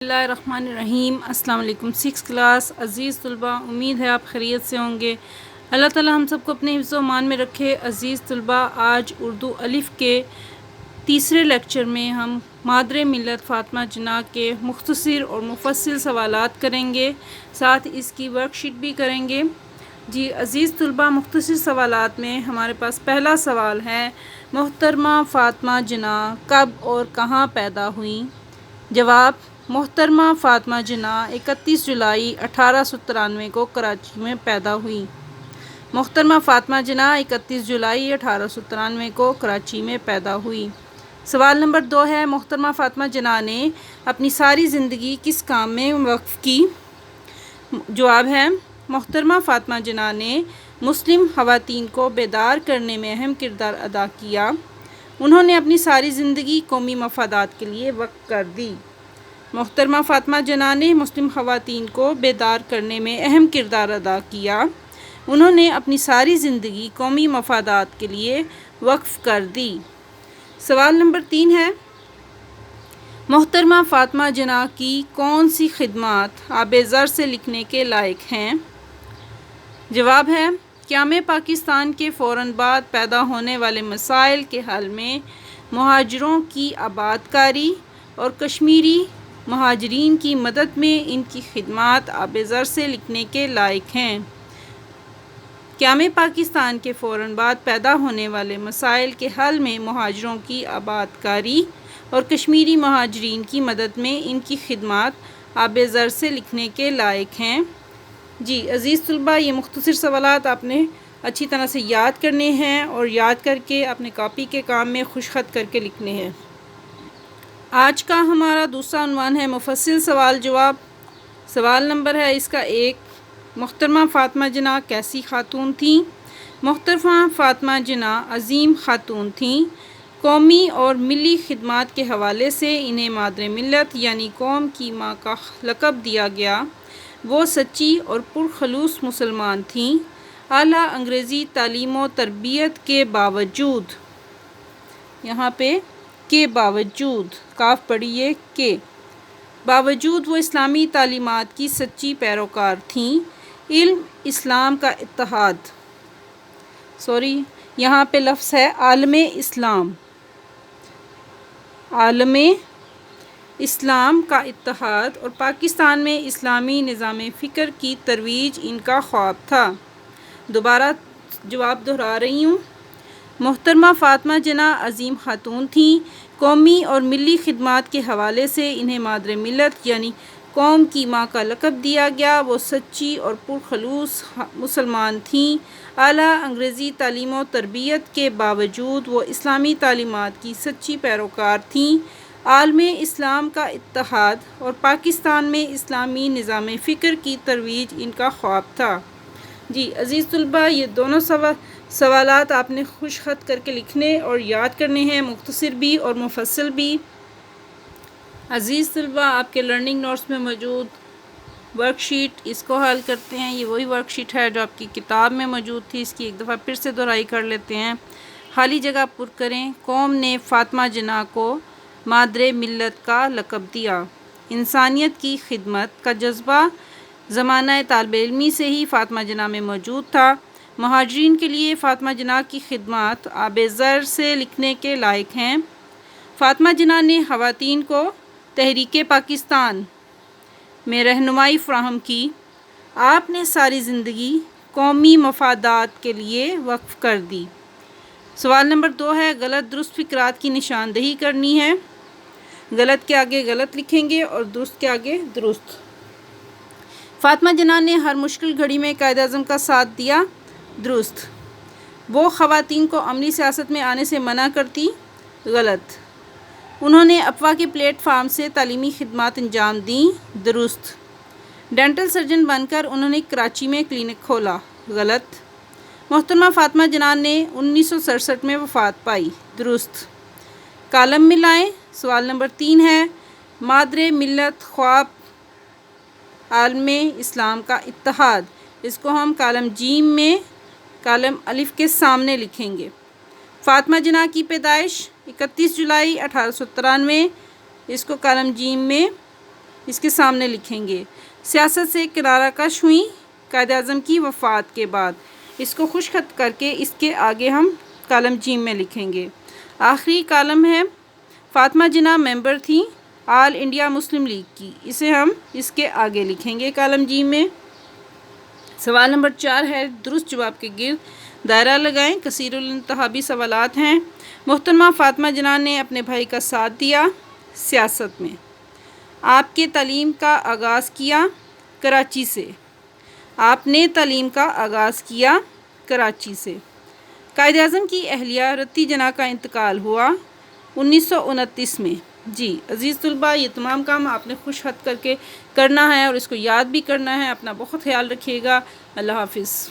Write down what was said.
بسم اللہ الرحمن الرحیم۔ السلام علیکم 6 کلاس عزیز طلباء، امید ہے آپ خیریت سے ہوں گے۔ اللہ تعالی ہم سب کو اپنے حفظ و امان میں رکھے۔ عزیز طلباء، آج اردو الف کے تیسرے لیکچر میں ہم مادر ملت فاطمہ جناح کے مختصر اور مفصل سوالات کریں گے، ساتھ اس کی ورک شیٹ بھی کریں گے۔ جی عزیز طلباء، مختصر سوالات میں ہمارے پاس پہلا سوال ہے، محترمہ فاطمہ جناح کب اور کہاں پیدا ہوئیں؟ جواب: محترمہ فاطمہ جناح 31 جولائی 1893 کو کراچی میں پیدا ہوئی۔ محترمہ فاطمہ جناح 31 جولائی 1893 کو کراچی میں پیدا ہوئی۔ سوال نمبر 2 ہے، محترمہ فاطمہ جناح نے اپنی ساری زندگی کس کام میں وقف کی؟ جواب ہے، محترمہ فاطمہ جناح نے مسلم خواتین کو بیدار کرنے میں اہم کردار ادا کیا۔ انہوں نے اپنی ساری زندگی قومی مفادات کے لیے وقف کر دی۔ محترمہ فاطمہ جناح نے مسلم خواتین کو بیدار کرنے میں اہم کردار ادا کیا۔ انہوں نے اپنی ساری زندگی قومی مفادات کے لیے وقف کر دی۔ سوال نمبر 3 ہے، محترمہ فاطمہ جناح کی کون سی خدمات آب زر سے لکھنے کے لائق ہیں؟ جواب ہے، قیام پاکستان کے فوراً بعد پیدا ہونے والے مسائل کے حل میں مہاجروں کی آباد کاری اور کشمیری مہاجرین کی مدد میں ان کی خدمات آب زر سے لکھنے کے لائق ہیں۔ قیام پاکستان کے فوراً بعد پیدا ہونے والے مسائل کے حل میں مہاجروں کی آباد کاری اور کشمیری مہاجرین کی مدد میں ان کی خدمات آب زر سے لکھنے کے لائق ہیں۔ جی عزیز طلباء، یہ مختصر سوالات آپ نے اچھی طرح سے یاد کرنے ہیں اور یاد کر کے اپنے کاپی کے کام میں خوش خط کر کے لکھنے ہیں۔ آج کا ہمارا دوسرا عنوان ہے مفصل سوال جواب۔ سوال نمبر ہے اس کا 1، محترمہ فاطمہ جناح کیسی خاتون تھیں؟ محترمہ فاطمہ جناح عظیم خاتون تھیں۔ قومی اور ملی خدمات کے حوالے سے انہیں مادر ملت یعنی قوم کی ماں کا لقب دیا گیا۔ وہ سچی اور پرخلوص مسلمان تھیں۔ اعلیٰ انگریزی تعلیم و تربیت کے باوجود، یہاں پہ کے باوجود کاف پڑھیے کے باوجود وہ اسلامی تعلیمات کی سچی پیروکار تھیں۔ علم اسلام کا اتحاد، یہاں پہ لفظ ہے عالم اسلام، عالم اسلام کا اتحاد اور پاکستان میں اسلامی نظام فکر کی ترویج ان کا خواب تھا۔ دوبارہ جواب دہرا رہی ہوں، محترمہ فاطمہ جناح عظیم خاتون تھیں۔ قومی اور ملی خدمات کے حوالے سے انہیں مادر ملت یعنی قوم کی ماں کا لقب دیا گیا۔ وہ سچی اور پرخلوص مسلمان تھیں۔ اعلیٰ انگریزی تعلیم و تربیت کے باوجود وہ اسلامی تعلیمات کی سچی پیروکار تھیں۔ عالم اسلام کا اتحاد اور پاکستان میں اسلامی نظام فکر کی ترویج ان کا خواب تھا۔ جی عزیز طلباء، یہ دونوں سوالات آپ نے خوش خط کر کے لکھنے اور یاد کرنے ہیں، مختصر بھی اور مفصل بھی۔ عزیز طلباء، آپ کے لرننگ نوٹس میں موجود ورک شیٹ، اس کو حل کرتے ہیں۔ یہ وہی ورک شیٹ ہے جو آپ کی کتاب میں موجود تھی، اس کی ایک دفعہ پھر سے دہرائی کر لیتے ہیں۔ خالی جگہ پر کریں۔ قوم نے فاطمہ جناح کو مادر ملت کا لقب دیا۔ انسانیت کی خدمت کا جذبہ زمانہ طالب علمی سے ہی فاطمہ جناح میں موجود تھا۔ مہاجرین کے لیے فاطمہ جناح کی خدمات آب زر سے لکھنے کے لائق ہیں۔ فاطمہ جناح نے خواتین کو تحریک پاکستان میں رہنمائی فراہم کی۔ آپ نے ساری زندگی قومی مفادات کے لیے وقف کر دی۔ سوال نمبر 2 ہے، غلط درست فقرات کی نشاندہی کرنی ہے۔ غلط کے آگے غلط لکھیں گے اور درست کے آگے درست۔ فاطمہ جناح نے ہر مشکل گھڑی میں قائد اعظم کا ساتھ دیا، درست۔ وہ خواتین کو عملی سیاست میں آنے سے منع کرتی، غلط۔ انہوں نے افواہ کے پلیٹ فارم سے تعلیمی خدمات انجام دیں، درست۔ ڈینٹل سرجن بن کر انہوں نے کراچی میں کلینک کھولا، غلط۔ محترمہ فاطمہ جناح نے 1967 میں وفات پائی، درست۔ کالم ملائیں۔ سوال نمبر 3 ہے، مادر ملت خواب عالم اسلام کا اتحاد، اس کو ہم کالم جیم میں کالم الف کے سامنے لکھیں گے۔ فاطمہ جناح کی پیدائش 31 جولائی 1893، اس کو کالم جیم میں اس کے سامنے لکھیں گے۔ سیاست سے کنارہ کش ہوئیں قائد اعظم کی وفات کے بعد، اس کو خشک خط کر کے اس کے آگے ہم کالم جیم میں لکھیں گے۔ آخری کالم ہے فاطمہ جناح ممبر تھیں آل انڈیا مسلم لیگ کی، اسے ہم اس کے آگے لکھیں گے کالم جیم میں۔ سوال نمبر 4 ہے درست جواب کے گرد دائرہ لگائیں۔ کثیر الانتخابی سوالات ہیں۔ محترمہ فاطمہ جناح نے اپنے بھائی کا ساتھ دیا سیاست میں۔ آپ کے تعلیم کا آغاز کیا کراچی سے۔ آپ نے تعلیم کا آغاز کیا کراچی سے۔ قائد اعظم کی اہلیہ رتی جناح کا انتقال ہوا 1929 میں۔ جی عزیز طلباء، یہ تمام کام آپ نے خشک خط کر کے کرنا ہے اور اس کو یاد بھی کرنا ہے۔ اپنا بہت خیال رکھیے گا۔ اللہ حافظ۔